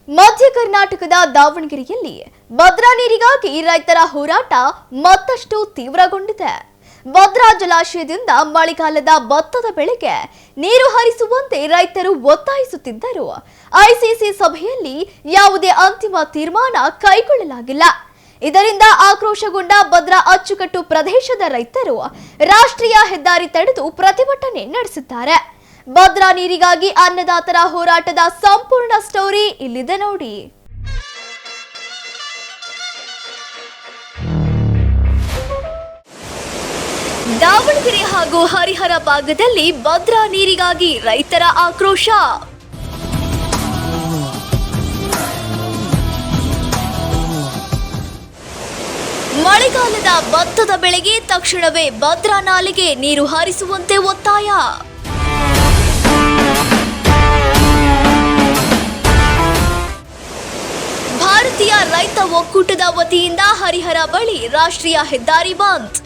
ಮಧ್ಯ ಕರ್ನಾಟಕದ ದಾವಣಗೆರೆಯಲ್ಲಿ ಭದ್ರಾ ನೀರಿಗಾಗಿ ರೈತರ ಹೋರಾಟ ಮತ್ತಷ್ಟು ತೀವ್ರಗೊಂಡಿದೆ. ಭದ್ರಾ ಜಲಾಶಯದಿಂದ ಮಳೆಗಾಲದ ಭತ್ತದ ಬೆಳೆಗೆ ನೀರು ಹರಿಸುವಂತೆ ರೈತರು ಒತ್ತಾಯಿಸುತ್ತಿದ್ದರು. ಐಸಿಸಿ ಸಭೆಯಲ್ಲಿ ಯಾವುದೇ ಅಂತಿಮ ತೀರ್ಮಾನ ಕೈಗೊಳ್ಳಲಾಗಿಲ್ಲ. ಇದರಿಂದ ಆಕ್ರೋಶಗೊಂಡ ಭದ್ರಾ ಅಚ್ಚುಕಟ್ಟು ಪ್ರದೇಶದ ರೈತರು ರಾಷ್ಟ್ರೀಯ ಹೆದ್ದಾರಿ ತಡೆದು ಪ್ರತಿಭಟನೆ ನಡೆಸಿದ್ದಾರೆ. ಭದ್ರಾ ನೀರಿಗಾಗಿ ಅನ್ನದಾತರ ಹೋರಾಟದ ಸಂಪೂರ್ಣ ಸ್ಟೋರಿ ಇಲ್ಲಿದೆ ನೋಡಿ. ದಾವಣಗೆರೆ ಹಾಗೂ ಹರಿಹರ ಭಾಗದಲ್ಲಿ ಭದ್ರಾ ನೀರಿಗಾಗಿ ರೈತರ ಆಕ್ರೋಶ. ಮಳೆಗಾಲದ ಭತ್ತದ ಬೆಳೆಗೆ ತಕ್ಷಣವೇ ಭದ್ರಾ ನಾಲೆಗೆ ನೀರು ಹರಿಸುವಂತೆ ಒತ್ತಾಯ. ಭಾರತೀಯ ರೈತ ಒಕ್ಕೂಟದ ವತಿಯಿಂದ ಹರಿಹರ ಬಳಿ ರಾಷ್ಟ್ರೀಯ ಹೆದ್ದಾರಿ ಬಂದ್.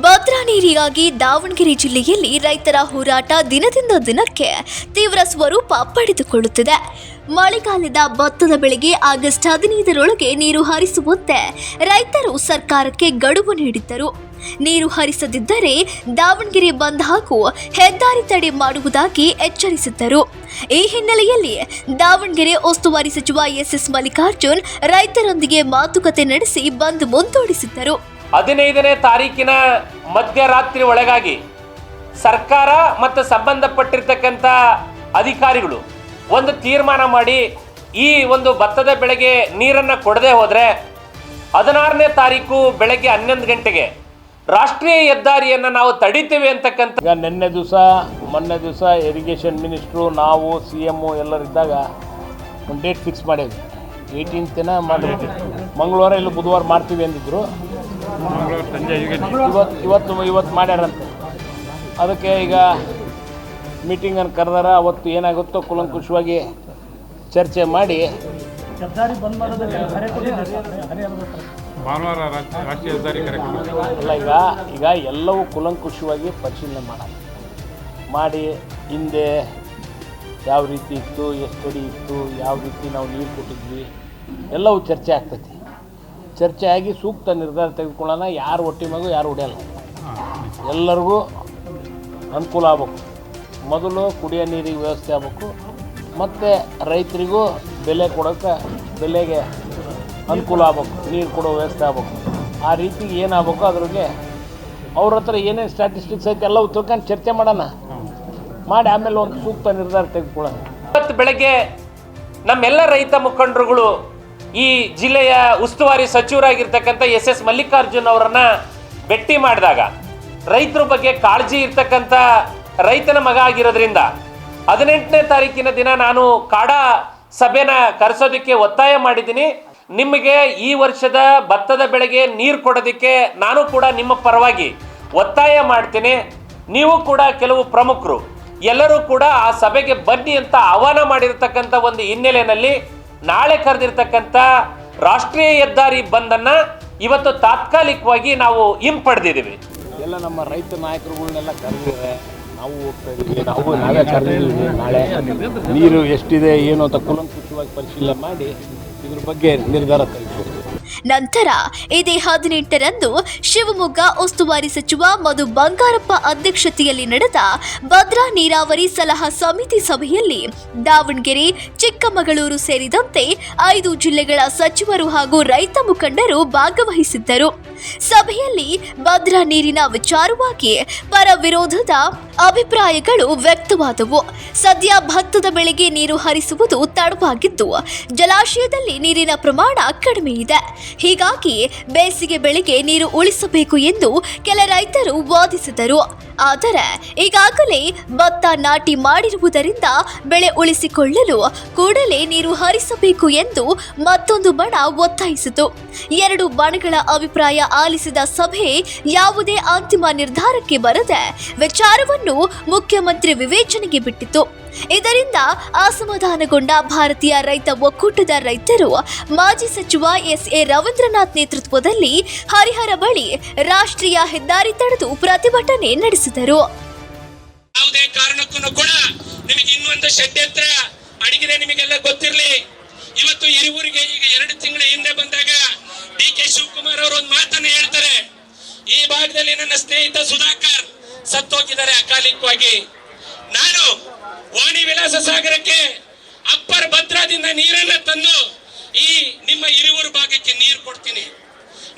ಭದ್ರಾ ನೀರಿಗಾಗಿ ದಾವಣಗೆರೆ ಜಿಲ್ಲೆಯಲ್ಲಿ ರೈತರ ಹೋರಾಟ ದಿನದಿಂದ ದಿನಕ್ಕೆ ತೀವ್ರ ಸ್ವರೂಪ ಪಡೆದುಕೊಳ್ಳುತ್ತಿದೆ. ಮಳೆಗಾಲದ ಭತ್ತದ ಬೆಳೆಗೆ ಆಗಸ್ಟ್ 15ರೊಳಗೆ ನೀರು ಹರಿಸುವಂತೆ ರೈತರು ಸರ್ಕಾರಕ್ಕೆ ಗಡುವು ನೀಡಿದ್ದರು. ನೀರು ಹರಿಸದಿದ್ದರೆ ದಾವಣಗೆರೆ ಬಂದ್ ಹಾಗೂ ಹೆದ್ದಾರಿ ತಡೆ ಮಾಡುವುದಾಗಿ ಎಚ್ಚರಿಸಿದ್ದರು. ಈ ಹಿನ್ನೆಲೆಯಲ್ಲಿ ದಾವಣಗೆರೆ ಉಸ್ತುವಾರಿ ಸಚಿವ ಎಸ್ ಮಲ್ಲಿಕಾರ್ಜುನ್ ರೈತರೊಂದಿಗೆ ಮಾತುಕತೆ ನಡೆಸಿ ಬಂದ್ ಮುಂದೂಡಿಸಿದ್ದರು. 15ನೇ ತಾರೀಕಿನ ಮಧ್ಯರಾತ್ರಿ ಒಳಗಾಗಿ ಸರ್ಕಾರ ಮತ್ತು ಸಂಬಂಧಪಟ್ಟಿರ್ತಕ್ಕಂಥ ಅಧಿಕಾರಿಗಳು ಒಂದು ತೀರ್ಮಾನ ಮಾಡಿ ಈ ಒಂದು ಭತ್ತದ ಬೆಳೆಗೆ ನೀರನ್ನು ಕೊಡದೆ ಹೋದರೆ 16ನೇ ತಾರೀಕು ಬೆಳಗ್ಗೆ 11 ಗಂಟೆಗೆ ರಾಷ್ಟ್ರೀಯ ಹೆದ್ದಾರಿಯನ್ನು ನಾವು ತಡಿತೀವಿ ಅಂತಕ್ಕಂಥ. ಈಗ ಮೊನ್ನೆ ದಿವಸ ಇರಿಗೇಷನ್ ಮಿನಿಸ್ಟ್ರು ನಾವು CM ಎಲ್ಲರಿದ್ದಾಗ ಒಂದು ಡೇಟ್ ಫಿಕ್ಸ್ ಮಾಡಿದ್ವಿ. 18ನ ಮಾಡಬೇಕು, ಮಂಗಳವಾರ ಇಲ್ಲ ಬುಧವಾರ ಮಾಡ್ತೀವಿ ಅಂದಿದ್ರು. ಇವತ್ತು ಮಾಡ್ಯಾರಂತೆ. ಅದಕ್ಕೆ ಈಗ ಮೀಟಿಂಗನ್ನು ಕರೆದಾರ. ಅವತ್ತು ಏನಾಗುತ್ತೋ ಕುಲಂಕುಷವಾಗಿ ಚರ್ಚೆ ಮಾಡಿ ಅಲ್ಲ ಈಗ ಎಲ್ಲವೂ ಕುಲಂಕುಷವಾಗಿ ಪರಿಶೀಲನೆ ಮಾಡಿ ಹಿಂದೆ ಯಾವ ರೀತಿ ಇತ್ತು, ಎಷ್ಟು ಅಡಿ ಇತ್ತು, ಯಾವ ರೀತಿ ನಾವು ನೀರು ಕೊಟ್ಟಿದ್ವಿ, ಎಲ್ಲವೂ ಚರ್ಚೆ ಆಗ್ತೈತಿ. ಚರ್ಚೆ ಆಗಿ ಸೂಕ್ತ ನಿರ್ಧಾರ ತೆಗೆದುಕೊಳ್ಳೋಣ. ಯಾರು ಹೊಟ್ಟೆ ಮಗು ಯಾರು ಹೊಡೆಯಲ್ಲ, ಎಲ್ಲರಿಗೂ ಅನುಕೂಲ ಆಗ್ಬೇಕು. ಮೊದಲು ಕುಡಿಯೋ ನೀರಿಗೆ ವ್ಯವಸ್ಥೆ ಆಗಬೇಕು, ಮತ್ತು ರೈತರಿಗೂ ಬೆಲೆಗೆ ಅನುಕೂಲ ಆಗ್ಬೇಕು, ನೀರು ಕೊಡೋ ವ್ಯವಸ್ಥೆ ಆಗ್ಬೇಕು. ಆ ರೀತಿ ಏನಾಗಬೇಕು ಅದ್ರಿಗೆ ಅವ್ರ ಹತ್ರ ಏನೇನು ಸ್ಟ್ಯಾಟಿಸ್ಟಿಕ್ಸ್ ಐತೆ ಎಲ್ಲವೂ ತಿಳ್ಕೊಂಡು ಚರ್ಚೆ ಮಾಡೋಣ, ಮಾಡಿ ಆಮೇಲೆ ಒಂದು ಸೂಕ್ತ ನಿರ್ಧಾರ ತೆಗೆದುಕೊಳ್ಳೋಣ. ಇವತ್ತು ಬೆಳಗ್ಗೆ ನಮ್ಮೆಲ್ಲ ರೈತ ಮುಖಂಡರುಗಳು ಈ ಜಿಲ್ಲೆಯ ಉಸ್ತುವಾರಿ ಸಚಿವರಾಗಿರ್ತಕ್ಕಂಥ ಎಸ್ ಮಲ್ಲಿಕಾರ್ಜುನ್ ಅವರನ್ನ ಭೇಟಿ ಮಾಡಿದಾಗ ರೈತರ ಬಗ್ಗೆ ಕಾಳಜಿ ಇರ್ತಕ್ಕಂಥ ರೈತನ ಮಗ ಆಗಿರೋದ್ರಿಂದ 18ನೇ ತಾರೀಕಿನ ದಿನ ನಾನು ಕಾಡಾ ಸಭೆನ ಕರೆಸೋದಕ್ಕೆ ಒತ್ತಾಯ ಮಾಡಿದ್ದೀನಿ. ನಿಮಗೆ ಈ ವರ್ಷದ ಭತ್ತದ ಬೆಳೆಗೆ ನೀರು ಕೊಡೋದಕ್ಕೆ ನಾನು ಕೂಡ ನಿಮ್ಮ ಪರವಾಗಿ ಒತ್ತಾಯ ಮಾಡ್ತೀನಿ. ನೀವು ಕೂಡ ಕೆಲವು ಪ್ರಮುಖರು ಎಲ್ಲರೂ ಕೂಡ ಆ ಸಭೆಗೆ ಬನ್ನಿ ಅಂತ ಆಹ್ವಾನ ಮಾಡಿರ್ತಕ್ಕಂಥ ಒಂದು ಹಿನ್ನೆಲೆಯಲ್ಲಿ ನಾಳೆ ಕರೆದಿರ್ತಕ್ಕಂಥ ರಾಷ್ಟ್ರೀಯ ಹೆದ್ದಾರಿ ಬಂದನ್ನು ಇವತ್ತು ತಾತ್ಕಾಲಿಕವಾಗಿ ನಾವು ಹಿಂಪಡೆದಿದ್ದೀವಿ. ಎಲ್ಲ ನಮ್ಮ ರೈತ ನಾಯಕರುಗಳನ್ನೆಲ್ಲ ಕರೆದಿದೆ, ನಾವು ಹೋಗ್ತಾ ಇದ್ದೀವಿ, ನಾವೇ ಕರೆದಿದ್ದೀವಿ. ನಾಳೆ ನೀರು ಎಷ್ಟಿದೆ ಏನು ಅಂತ ಕುಲಂಕುಷವಾಗಿ ಪರಿಶೀಲನೆ ಮಾಡಿ ಇದ್ರ ಬಗ್ಗೆ ನಿರ್ಧಾರ ತೆಗೆದುಕೊಳ್ಳಿ. ನಂತರ ಇದೇ 18ರಂದು ಶಿವಮೊಗ್ಗ ಉಸ್ತುವಾರಿ ಸಚಿವ ಮಧು ಬಂಗಾರಪ್ಪ ಅಧ್ಯಕ್ಷತೆಯಲ್ಲಿ ನಡೆದ ಭದ್ರಾ ನೀರಾವರಿ ಸಲಹಾ ಸಮಿತಿ ಸಭೆಯಲ್ಲಿ ದಾವಣಗೆರೆ, ಚಿಕ್ಕಮಗಳೂರು ಸೇರಿದಂತೆ 5 ಜಿಲ್ಲೆಗಳ ಸಚಿವರು ಹಾಗೂ ರೈತ ಮುಖಂಡರು ಭಾಗವಹಿಸಿದ್ದರು. ಸಭೆಯಲ್ಲಿ ಭದ್ರಾ ನೀರಿನ ವಿಚಾರವಾಗಿ ಪರ ವಿರೋಧದ ಅಭಿಪ್ರಾಯಗಳು ವ್ಯಕ್ತವಾದವು. ಸದ್ಯ ಭತ್ತದ ಬೆಳೆಗೆ ನೀರು ಹರಿಸುವುದು ತಡವಾಗಿದ್ದು ಜಲಾಶಯದಲ್ಲಿ ನೀರಿನ ಪ್ರಮಾಣ ಕಡಿಮೆ ಇದೆ. ಹೀಗಾಗಿ ಬೇಸಿಗೆ ಬೆಳೆಗೆ ನೀರು ಉಳಿಸಬೇಕು ಎಂದು ಕೆಲ ರೈತರು ವಾದಿಸಿದರು. ಆದರೆ ಈಗಾಗಲೇ ಭತ್ತ ನಾಟಿ ಮಾಡಿರುವುದರಿಂದ ಬೆಳೆ ಉಳಿಸಿಕೊಳ್ಳಲು ಕೂಡಲೇ ನೀರು ಹರಿಸಬೇಕು ಎಂದು ಮತ್ತೊಂದು ಬಣ ಒತ್ತಾಯಿಸಿತು. 2 ಬಣಗಳ ಅಭಿಪ್ರಾಯ ಆಲಿಸಿದ ಸಭೆ ಯಾವುದೇ ಅಂತಿಮ ನಿರ್ಧಾರಕ್ಕೆ ಬರದೆ ವಿಚಾರವನ್ನು ಮುಖ್ಯಮಂತ್ರಿ ವಿವೇಚನೆಗೆ ಬಿಟ್ಟಿತು. ಇದರಿಂದ ಅಸಮಾಧಾನಗೊಂಡ ಭಾರತೀಯ ರೈತ ಒಕ್ಕೂಟದ ರೈತರು ಮಾಜಿ ಸಚಿವ ಎಸ್.ಎ. ರವೀಂದ್ರನಾಥ್ ನೇತೃತ್ವದಲ್ಲಿ ಹರಿಹರ ಬಳಿ ರಾಷ್ಟ್ರೀಯ ಹೆದ್ದಾರಿ ತಡೆದು ಪ್ರತಿಭಟನೆ ನಡೆಸಿದರು. ಯಾವುದೇ ಕಾರಣ ತಾಲೂಕು ಕೂಡ ನಿಮಗೆ ಇನ್ನೊಂದು ಷಡ್ಯಂತ್ರ ಅಡಗಿದೆ, ನಿಮಗೆಲ್ಲ ಗೊತ್ತಿರಲಿ. ಇವತ್ತು ಹಿರಿಯೂರಿಗೆ ಈಗ 2 ತಿಂಗಳ ಹಿಂದೆ ಬಂದಾಗ ಡಿ.ಕೆ. ಶಿವಕುಮಾರ್ ಅವರು ಒಂದು ಮಾತನ್ನು ಹೇಳ್ತಾರೆ, ಈ ಭಾಗದಲ್ಲಿ ನನ್ನ ಸ್ನೇಹಿತ ಸುಧಾಕರ್ ಸತ್ತೋಗಿದ್ದಾರೆ ಅಕಾಲಿಕವಾಗಿ. ನಾನು ವಾಣಿ ವಿಲಾಸ ಸಾಗರಕ್ಕೆ ಅಪ್ಪರ್ ಭದ್ರಾದಿಂದ ನೀರನ್ನ ತಂದು ಈ ನಿಮ್ಮ ಹಿರಿಯೂರು ಭಾಗಕ್ಕೆ ನೀರು ಕೊಡ್ತೀನಿ.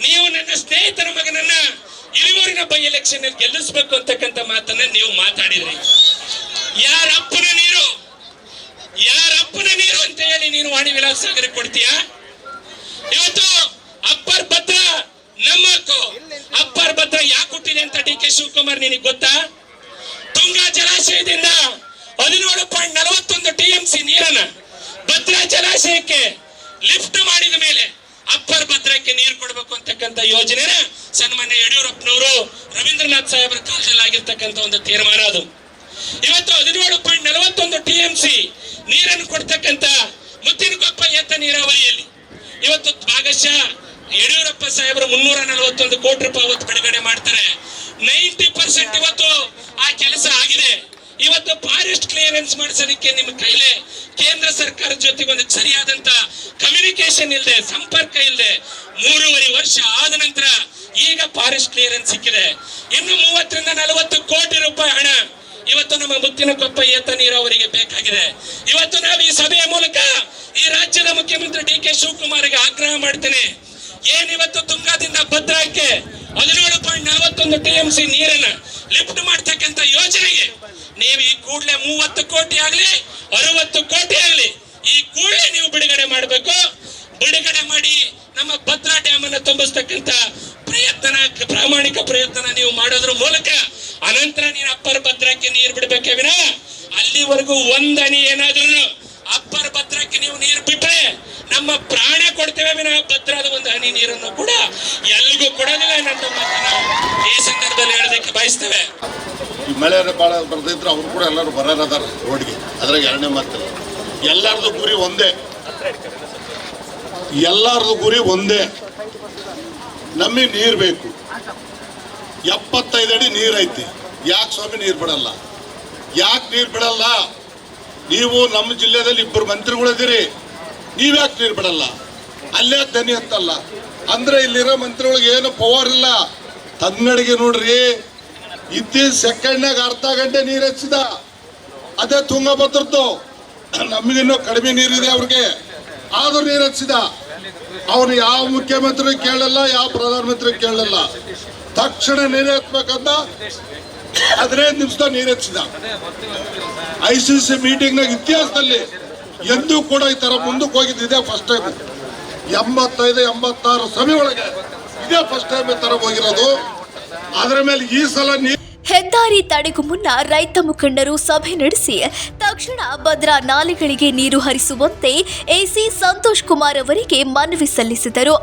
ನೀವು ನನ್ನ ಸ್ನೇಹಿತರ ಮಗನನ್ನ ಹಿರಿಯೂರಿನ ಬೈ ಎಲೆಕ್ಷನ್ ಅಲ್ಲಿ ಗೆಲ್ಲಿಸಬೇಕು ಅಂತಕ್ಕಂಥ ಮಾತನ್ನ ನೀವು ಮಾತಾಡಿದ್ರಿ. ಯಾರಪ್ಪನ ನೀರು ಅಂತ ಹೇಳಿ ನೀನು ವಾಣಿ ವಿಲಾಸ ಸಾಗರಕ್ಕೆ ಕೊಡ್ತೀಯಾ? ಇವತ್ತು ಅಪ್ಪರ್ ಭದ್ರ ನಮ್ಮ ಹಕ್ಕು. ಅಪ್ಪರ್ ಭದ್ರ ಯಾಕೆ ಹುಟ್ಟಿದೆ ಅಂತ ಡಿ.ಕೆ. ಶಿವಕುಮಾರ್ ನಿನಗೆ ಗೊತ್ತಾ? ತುಂಗಾ ಜಲಾಶಯದಿಂದ 17.41 TMC ನೀರನ್ನ ಭದ್ರಾ ಜಲಾಶಯಕ್ಕೆ ಲಿಫ್ಟ್ ಮಾಡಿದ ಮೇಲೆ ಅಪ್ಪರ್ ಭದ್ರಕ್ಕೆ ನೀರು ಕೊಡಬೇಕು ಅಂತಕ್ಕಂಥ ಯೋಜನೆನ ಸನ್ಮಾನ್ಯ ಯಡಿಯೂರಪ್ಪನವರು ರವೀಂದ್ರನಾಥ್ ಸಾಹೇಬರ ಕಾಲದಲ್ಲಿ ಆಗಿರ್ತಕ್ಕಂಥ ಒಂದು ತೀರ್ಮಾನ ಅದು. ಇವತ್ತು 17.41 TMC ನೀರನ್ನು ಕೊಡ್ತಕ್ಕಂಥ ಮುತ್ತಿನಕೊಪ್ಪ ಏತ ನೀರಾವರಿಯಲ್ಲಿ ಇವತ್ತು ಭಾಗಶಃ ಯಡಿಯೂರಪ್ಪ ಸಾಹೇಬರು 341 ಕೋಟಿ ರೂಪಾಯಿ ಅವತ್ತು ಬಿಡುಗಡೆ ಮಾಡ್ತಾರೆ. 90% ಇವತ್ತು ಆ ಕೆಲಸ ಆಗಿದೆ. ಇವತ್ತು ಫಾರೆಸ್ಟ್ ಕ್ಲಿಯರೆನ್ಸ್ ಮಾಡಿಸೋದಕ್ಕೆ ನಿಮ್ಮ ಕೈಲೇ ಕೇಂದ್ರ ಸರ್ಕಾರದ ಜೊತೆಗೆ ಒಂದು ಸರಿಯಾದಂತ ಕಮ್ಯುನಿಕೇಶನ್ ಇಲ್ಲದೆ, ಸಂಪರ್ಕ ಇಲ್ಲದೆ 3.5 ವರ್ಷ ಆದ ನಂತರ ಈಗ ಫಾರೆಸ್ಟ್ ಕ್ಲಿಯರೆನ್ಸ್ ಸಿಕ್ಕಿದೆ. ಇನ್ನು 30 ರಿಂದ 40 ಕೋಟಿ ರೂಪಾಯಿ ಹಣ ಇವತ್ತು ನಮ್ಮ ಮುತ್ತಿನಕೊಪ್ಪ ಏತ ನೀರಾವರಿಗೆ ಬೇಕಾಗಿದೆ. ಇವತ್ತು ನಾವು ಈ ಸಭೆಯ ಮೂಲಕ ಈ ರಾಜ್ಯದ ಮುಖ್ಯಮಂತ್ರಿ ಡಿ.ಕೆ. ಶಿವಕುಮಾರ್ಗೆ ಆಗ್ರಹ ಮಾಡ್ತೇನೆ, ಏನಿವತ್ತು ತುಂಗಾದಿಂದ ಭದ್ರಾಕ್ಕೆ 17.41 TMC ನೀರನ್ನ ಲಿಫ್ಟ್ ಮಾಡ್ತಕ್ಕಂಥ ಯೋಜನೆಗೆ ನೀವು ಈ ಕೂಡಲೇ 30 ಕೋಟಿ ಆಗ್ಲಿ 60 ಕೋಟಿ ಆಗ್ಲಿ ಈ ಕೂಡಲೇ ನೀವು ಬಿಡುಗಡೆ ಮಾಡಬೇಕು. ಬಿಡುಗಡೆ ಮಾಡಿ ನಮ್ಮ ಭದ್ರಾ ಡ್ಯಾಮ್ ಅನ್ನ ತುಂಬಿಸ್ತಕ್ಕಂಥ ಪ್ರಾಮಾಣಿಕ ಪ್ರಯತ್ನ ನೀವು ಮಾಡೋದ್ರ ಮೂಲಕ ಅನಂತರ ನೀನು ಅಪ್ಪರ್ ಭದ್ರಕ್ಕೆ ನೀರು ಬಿಡಬೇಕೇ ವಿನ ಅಲ್ಲಿವರೆಗೂ ಒಂದನಿ ಏನಾದ್ರೂ ಅಪ್ಪರ್ ಭದ್ರಕ್ಕೆ ನೀವು ನೀರು ಬಿಟ್ರೆ ನಮ್ಮ ಪ್ರಾಣ ಕೊಡ್ತೇವೆ ವಿನ ಭದ್ರಾದ ಒಂದು ಹನಿ ನೀರನ್ನು ಕೂಡ ಎಲ್ಲಿಗೂ ಕೊಡೋದಿಲ್ಲ ನನ್ನ ಮಾತನ್ನ ಈ ಸಂದರ್ಭದಲ್ಲಿ ಹೇಳೋದಕ್ಕೆ ಬಯಸ್ತೇವೆ. ಈ ಮಳೆ ಭಾಳ ಬರ್ದಿದ್ರೆ ಅವರು ಕೂಡ ಎಲ್ಲರೂ ಬರೋದಾರ ರೋಡ್ಗೆ, ಅದ್ರಾಗ ಎರಡನೇ ಮಾತಿಲ್ಲ. ಎಲ್ಲರದು ಗುರಿ ಒಂದೇ, ನಮಗೆ ನೀರು ಬೇಕು. 75 ಅಡಿ ನೀರು ಐತಿ, ಯಾಕೆ ಸ್ವಾಮಿ ನೀರು ಬಿಡಲ್ಲ? ನೀವು ನಮ್ಮ ಜಿಲ್ಲೆಯಲ್ಲಿ 2 ಮಂತ್ರಿಗಳಿದ್ದೀರಿ, ನೀವ್ಯಾಕೆ ನೀರು ಬಿಡಲ್ಲ? ಅಲ್ಲೇ ದನಿ ಅಂತಲ್ಲ ಅಂದ್ರೆ ಇಲ್ಲಿರೋ ಮಂತ್ರಿಗಳಿಗೆ ಏನು ಪವರ್ ಇಲ್ಲ. ತನ್ನಡಿಗೆ ನೋಡ್ರಿ, ಇತ್ತೀಚ ಸೆಕೆಂಡ್ನಾಗ ಅರ್ಧ ಗಂಟೆ ನೀರು ಹೆಚ್ಚಿದ, ಅದೇ ತುಂಗಭದ್ರದ್ದು. ನಮಗಿನ್ನೂ ಕಡಿಮೆ ನೀರಿದೆ ಅವ್ರಿಗೆ, ಆದ್ರೂ ನೀರು ಹೆಚ್ಚಿದ. ಅವನು ಯಾವ ಮುಖ್ಯಮಂತ್ರಿ ಕೇಳಲ್ಲ, ಯಾವ ಪ್ರಧಾನಮಂತ್ರಿ ಕೇಳಲ್ಲ. ತಕ್ಷಣ ನೀರು ಎತ್ತಬೇಕಂತ 15 ನಿಮಿಷದಾಗ ನೀರು ಹೆಚ್ಚಿದ. ICC ಮೀಟಿಂಗ್ನಾಗ ಇತಿಹಾಸದಲ್ಲಿ ಎಂದೂ ಕೂಡ ಈ ತರ ಮುಂದಕ್ಕೆ ಹೋಗಿದ್ದಿದೆ ಫಸ್ಟ್ ಟೈಮ್. 85-86 ಸಭೆ ಒಳಗೆ ಇದೇ ಫಸ್ಟ್ ಟೈಮ್ ಈ ತರ ಹೋಗಿರೋದು. ಅದರ ಮೇಲೆ ಈ ಸಲ ಹೆದ್ದಾರಿ ತಡೆಗೂ ಮುನ್ನ ರೈತ ಮುಖಂಡರು ಸಭೆ ನಡೆಸಿ ತಕ್ಷಣ ಭದ್ರಾ ನಾಲೆಗಳಿಗೆ ನೀರು ಹರಿಸುವಂತೆ ಎಸಿ ಸಂತೋಷ್ ಕುಮಾರ್ ಅವರಿಗೆ ಮನವಿ ಸಲ್ಲಿಸಿದರು.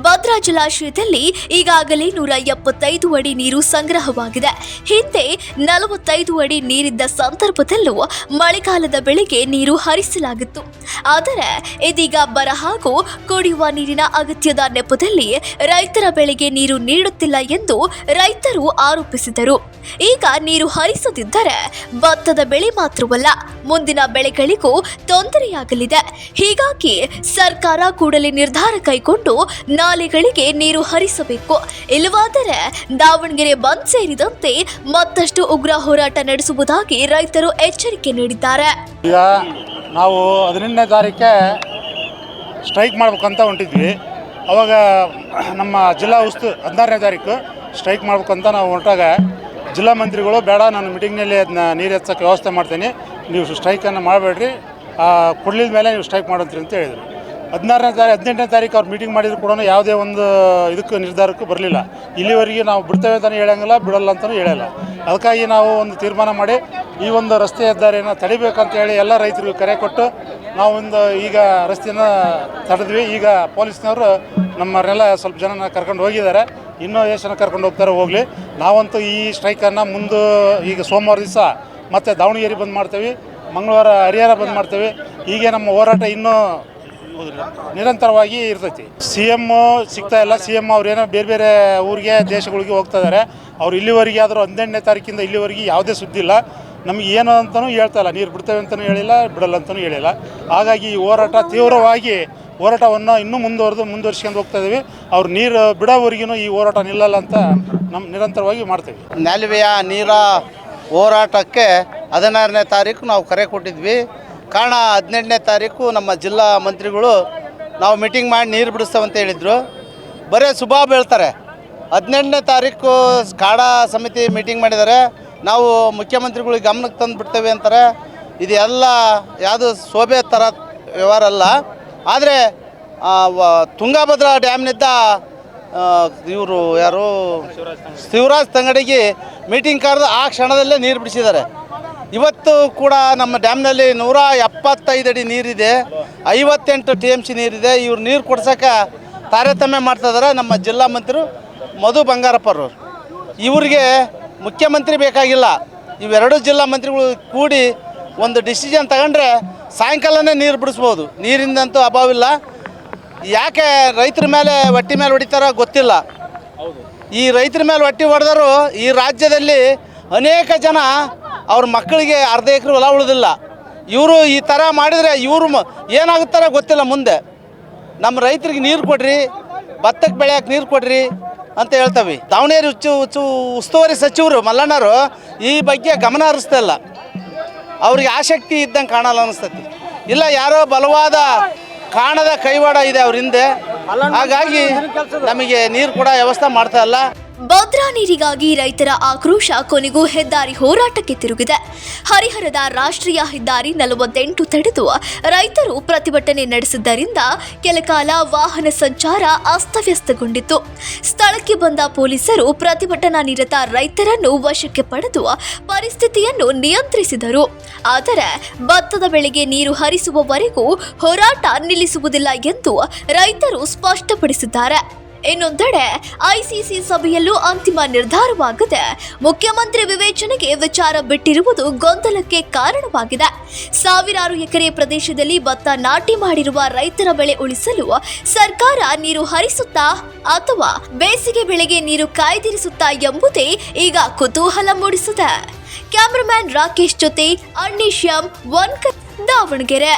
ಭದ್ರಾ ಜಲಾಶಯದಲ್ಲಿ ಈಗಾಗಲೇ 175 ಅಡಿ ನೀರು ಸಂಗ್ರಹವಾಗಿದೆ. ಹಿಂದೆ 45 ಅಡಿ ನೀರಿದ್ದ ಸಂದರ್ಭದಲ್ಲೂ ಮಳೆಗಾಲದ ಬೆಳೆಗೆ ನೀರು ಹರಿಸಲಾಗಿತ್ತು. ಆದರೆ ಇದೀಗ ಬರ ಹಾಗೂ ಕುಡಿಯುವ ನೀರಿನ ಅಗತ್ಯದ ನೆಪದಲ್ಲಿ ರೈತರ ಬೆಳೆಗೆ ನೀರು ನೀಡುತ್ತಿಲ್ಲ ಎಂದು ರೈತರು ಆರೋಪಿಸಿದರು. ಈಗ ನೀರು ಹರಿಸದಿದ್ದರೆ ಭತ್ತದ ಬೆಳೆ ಮಾತ್ರವಲ್ಲ, ಮುಂದಿನ ಬೆಳೆಗಳಿಗೂ ತೊಂದರೆಯಾಗಲಿದೆ. ಹೀಗಾಗಿ ಸರ್ಕಾರ ಕೂಡಲೇ ನಿರ್ಧಾರ ಕೈಗೊಂಡು ನಾಲೆಗಳಿಗೆ ನೀರು ಹರಿಸಬೇಕು. ಇಲ್ಲವಾದರೆ ದಾವಣಗೆರೆ ಬಂದ್ ಸೇರಿದಂತೆ ಮತ್ತಷ್ಟು ಉಗ್ರ ಹೋರಾಟ ನಡೆಸುವುದಾಗಿ ರೈತರು ಎಚ್ಚರಿಕೆ ನೀಡಿದ್ದಾರೆ. ಈಗ ನಾವು 18ನೇ ತಾರೀಕೆ ಸ್ಟ್ರೈಕ್ ಮಾಡ್ಬೇಕಂತ ಹೊಂಟಿದ್ವಿ. ಅವಾಗ ನಮ್ಮ ಜಿಲ್ಲಾ 16ನೇ ತಾರೀಕು ಸ್ಟ್ರೈಕ್ ಮಾಡ್ಬೇಕಂತ ನಾವು ಹೊರಟಾಗ ಜಿಲ್ಲಾ ಮಂತ್ರಿಗಳು ಬೇಡ, ನಾನು ಮೀಟಿಂಗ್ನಲ್ಲಿ ಅದನ್ನ ನೀರು ಎತ್ತಕ್ಕೆ ವ್ಯವಸ್ಥೆ ಮಾಡ್ತೀನಿ, ನೀವು ಸ್ಟ್ರೈಕನ್ನು ಮಾಡಬೇಡ್ರಿ, ಕೊಡಲಿದ ಮೇಲೆ ನೀವು ಸ್ಟ್ರೈಕ್ ಮಾಡಂತ್ರಿ ಅಂತ ಹೇಳಿದರು. 18ನೇ ತಾರೀಕು ಅವ್ರು ಮೀಟಿಂಗ್ ಮಾಡಿದ್ರು ಕೂಡ ಯಾವುದೇ ಒಂದು ಇದಕ್ಕೆ ನಿರ್ಧಾರಕ್ಕೂ ಬರಲಿಲ್ಲ. ಇಲ್ಲಿವರೆಗೆ ನಾವು ಬಿಡ್ತೇವೆ ಅಂತಲೂ ಹೇಳಂಗಿಲ್ಲ, ಬಿಡಲ್ಲ ಅಂತಲೂ ಹೇಳಲ್ಲ. ಅದಕ್ಕಾಗಿ ನಾವು ಒಂದು ತೀರ್ಮಾನ ಮಾಡಿ ಈ ಒಂದು ರಸ್ತೆ ಹೆದ್ದಾರಿಯನ್ನು ತಡಿಬೇಕಂತ ಹೇಳಿ ಎಲ್ಲ ರೈತರಿಗೂ ಕರೆ ಕೊಟ್ಟು ನಾವೊಂದು ಈಗ ರಸ್ತೆಯನ್ನು ತಡೆದ್ವಿ. ಈಗ ಪೊಲೀಸ್ನವರು ನಮ್ಮನ್ನೆಲ್ಲ ಸ್ವಲ್ಪ ಜನ ಕರ್ಕೊಂಡು ಹೋಗಿದ್ದಾರೆ, ಇನ್ನೂ ಎಷ್ಟು ಜನ ಕರ್ಕೊಂಡು ಹೋಗ್ತಾರೆ ಹೋಗಲಿ. ನಾವಂತೂ ಈ ಸ್ಟ್ರೈಕನ್ನು ಮುಂದೆ ಈಗ ಸೋಮವಾರ ದಿವಸ ಮತ್ತು ದಾವಣಗೆರೆ ಬಂದ್ ಮಾಡ್ತೇವೆ, ಮಂಗಳವಾರ ಹರಿಹರ ಬಂದ್ ಮಾಡ್ತೇವೆ. ಹೀಗೆ ನಮ್ಮ ಹೋರಾಟ ಇನ್ನೂ ನಿರಂತರವಾಗಿ ಇರ್ತೈತಿ. CM ಸಿಗ್ತಾ ಇಲ್ಲ. CM ಅವ್ರೇನೋ ಬೇರೆ ಬೇರೆ ಊರಿಗೆ ದೇಶಗಳಿಗೆ ಹೋಗ್ತಾ ಇದ್ದಾರೆ. ಅವ್ರು ಇಲ್ಲಿವರೆಗೆ ಆದರೂ 18ನೇ ತಾರೀಕಿಂದ ಇಲ್ಲಿವರೆಗೆ ಯಾವುದೇ ಸುದ್ದಿ ಇಲ್ಲ. ನಮಗೆ ಏನು ಅಂತಲೂ ಹೇಳ್ತಾ ಇಲ್ಲ, ನೀರು ಬಿಡ್ತೇವೆ ಅಂತಲೂ ಹೇಳಿಲ್ಲ, ಬಿಡಲ್ಲ ಅಂತಲೂ ಹೇಳಿಲ್ಲ. ಹಾಗಾಗಿ ಈ ಹೋರಾಟ ತೀವ್ರವಾಗಿ ಹೋರಾಟವನ್ನು ಇನ್ನೂ ಮುಂದುವರ್ಸ್ಕೊಂಡು ಹೋಗ್ತಾ ಇದ್ದೀವಿ. ಅವ್ರು ನೀರು ಬಿಡೋವರೆಗೂ ಈ ಹೋರಾಟ ನಿಲ್ಲಲ್ಲ ಅಂತ ನಮ್ಮ ನಿರಂತರವಾಗಿ ಮಾಡ್ತೀವಿ. ನಾಲುವೆಯ ನೀರ ಹೋರಾಟಕ್ಕೆ 16ನೇ ತಾರೀಕು ನಾವು ಕರೆ ಕೊಟ್ಟಿದ್ವಿ. ಕಾರಣ 18ನೇ ತಾರೀಕು ನಮ್ಮ ಜಿಲ್ಲಾ ಮಂತ್ರಿಗಳು ನಾವು ಮೀಟಿಂಗ್ ಮಾಡಿ ನೀರು ಬಿಡಿಸ್ತೇವಂತ ಹೇಳಿದರು. ಬರೀ ಶುಭ ಹೇಳ್ತಾರೆ. 18ನೇ ತಾರೀಕು ಕಾಡಾ ಸಮಿತಿ ಮೀಟಿಂಗ್ ಮಾಡಿದ್ದಾರೆ, ನಾವು ಮುಖ್ಯಮಂತ್ರಿಗಳಿಗೆ ಗಮನಕ್ಕೆ ತಂದು ಬಿಡ್ತೇವೆ ಅಂತಾರೆ. ಇದು ಎಲ್ಲ ಯಾವುದು ಶೋಭೆ ಥರ ವ್ಯವಹಾರ ಅಲ್ಲ. ಆದರೆ ತುಂಗಭದ್ರಾ ಡ್ಯಾಮ್ನಿಂದ ಇವರು ಯಾರು ಶಿವರಾಜ್ ತಂಗಡಿಗೆ ಮೀಟಿಂಗ್ ಕರೆದು ಆ ಕ್ಷಣದಲ್ಲೇ ನೀರು ಬಿಡಿಸಿದ್ದಾರೆ. ಇವತ್ತು ಕೂಡ ನಮ್ಮ ಡ್ಯಾಮ್ನಲ್ಲಿ 175 ಅಡಿ ನೀರಿದೆ, 58 TMC ನೀರಿದೆ. ಇವ್ರು ನೀರು ಕೊಡ್ಸೋಕೆ ತಾರತಮ್ಯ ಮಾಡ್ತಾಯಿದ್ದಾರೆ ನಮ್ಮ ಜಿಲ್ಲಾ ಮಂತ್ರಿ ಮಧು ಬಂಗಾರಪ್ಪರು. ಇವ್ರಿಗೆ ಮುಖ್ಯಮಂತ್ರಿ ಬೇಕಾಗಿಲ್ಲ, ಇವೆರಡು ಜಿಲ್ಲಾ ಮಂತ್ರಿಗಳು ಕೂಡಿ ಒಂದು ಡಿಸಿಷನ್ ತಗೊಂಡ್ರೆ ಸಾಯಂಕಾಲನೇ ನೀರು ಬಿಡಿಸ್ಬೋದು. ನೀರಿಂದಂತೂ ಅಭಾವಿಲ್ಲ. ಯಾಕೆ ರೈತರ ಮೇಲೆ ಹೊಟ್ಟೆ ಮೇಲೆ ಹೊಡಿತಾರೋ ಗೊತ್ತಿಲ್ಲ. ಈ ರೈತರ ಮೇಲೆ ಹೊಟ್ಟೆ ಹೊಡೆದರು ಈ ರಾಜ್ಯದಲ್ಲಿ ಅನೇಕ ಜನ ಅವ್ರ ಮಕ್ಕಳಿಗೆ ಅರ್ಧ ಎಕರೆ ಹೊಲ ಉಳಿದಿಲ್ಲ. ಇವರು ಈ ಥರ ಮಾಡಿದರೆ ಇವರು ಏನಾಗುತ್ತಾರೋ ಗೊತ್ತಿಲ್ಲ ಮುಂದೆ. ನಮ್ಮ ರೈತರಿಗೆ ನೀರು ಕೊಡ್ರಿ, ಭತ್ತಕ್ಕೆ ಬೆಳೆಯೋಕೆ ನೀರು ಕೊಡ್ರಿ ಅಂತ ಹೇಳ್ತವೆ. ದಾವಣಗೆರೆ ಉಸ್ತುವಾರಿ ಸಚಿವರು ಮಲ್ಲಣ್ಣರು ಈ ಬಗ್ಗೆ ಗಮನ ಹರಿಸ್ತಾ ಇಲ್ಲ. ಅವ್ರಿಗೆ ಆಸಕ್ತಿ ಇದ್ದಂಗೆ ಕಾಣಲ್ಲ ಅನಿಸ್ತೈತಿ. ಇಲ್ಲ, ಯಾರೋ ಬಲವಾದ ಕಾಣದ ಕೈವಾಡ ಇದೆ ಅವ್ರ ಹಿಂದೆ. ಹಾಗಾಗಿ ನಮಗೆ ನೀರು ಕೂಡ ವ್ಯವಸ್ಥೆ ಮಾಡ್ತಾ ಇಲ್ಲ. ಭದ್ರಾ ನೀರಿಗಾಗಿ ರೈತರ ಆಕ್ರೋಶ ಕೊನೆಗೂ ಹೆದ್ದಾರಿ ಹೋರಾಟಕ್ಕೆ ತಿರುಗಿದೆ. ಹರಿಹರದ ರಾಷ್ಟ್ರೀಯ ಹೆದ್ದಾರಿ 48 ತಡೆದು ರೈತರು ಪ್ರತಿಭಟನೆ ನಡೆಸಿದ್ದರಿಂದ ಕೆಲಕಾಲ ವಾಹನ ಸಂಚಾರ ಅಸ್ತವ್ಯಸ್ತಗೊಂಡಿತ್ತು. ಸ್ಥಳಕ್ಕೆ ಬಂದ ಪೊಲೀಸರು ಪ್ರತಿಭಟನಾ ನಿರತ ರೈತರನ್ನು ವಶಕ್ಕೆ ಪಡೆದು ಪರಿಸ್ಥಿತಿಯನ್ನು ನಿಯಂತ್ರಿಸಿದರು. ಆದರೆ ಭತ್ತದ ಬೆಳೆಗೆ ನೀರು ಹರಿಸುವವರೆಗೂ ಹೋರಾಟ ನಿಲ್ಲಿಸುವುದಿಲ್ಲ ಎಂದು ರೈತರು ಸ್ಪಷ್ಟಪಡಿಸಿದ್ದಾರೆ. ಇನ್ನೊಂದೆಡೆ ಐಸಿಸಿ ಸಭೆಯಲ್ಲೂ ಅಂತಿಮ ನಿರ್ಧಾರವಾಗದೆ ಮುಖ್ಯಮಂತ್ರಿ ವಿವೇಚನೆಗೆ ವಿಚಾರ ಬಿಟ್ಟಿರುವುದು ಗೊಂದಲಕ್ಕೆ ಕಾರಣವಾಗಿದೆ. ಸಾವಿರಾರು ಎಕರೆ ಪ್ರದೇಶದಲ್ಲಿ ಭತ್ತ ನಾಟಿ ಮಾಡಿರುವ ರೈತರ ಬೆಳೆ ಉಳಿಸಲು ಸರ್ಕಾರ ನೀರು ಹರಿಸುತ್ತಾ ಅಥವಾ ಬೇಸಿಗೆ ಬೆಳೆಗೆ ನೀರು ಕಾಯ್ದಿರಿಸುತ್ತಾ ಎಂಬುದೇ ಈಗ ಕುತೂಹಲ ಮೂಡಿಸಿದೆ. ಕ್ಯಾಮರಾಮ್ಯಾನ್ ರಾಕೇಶ್ ಜೊತೆ ಅಣ್ಣೀಶ್ಯಾಮ್, ದಾವಣಗೆರೆ.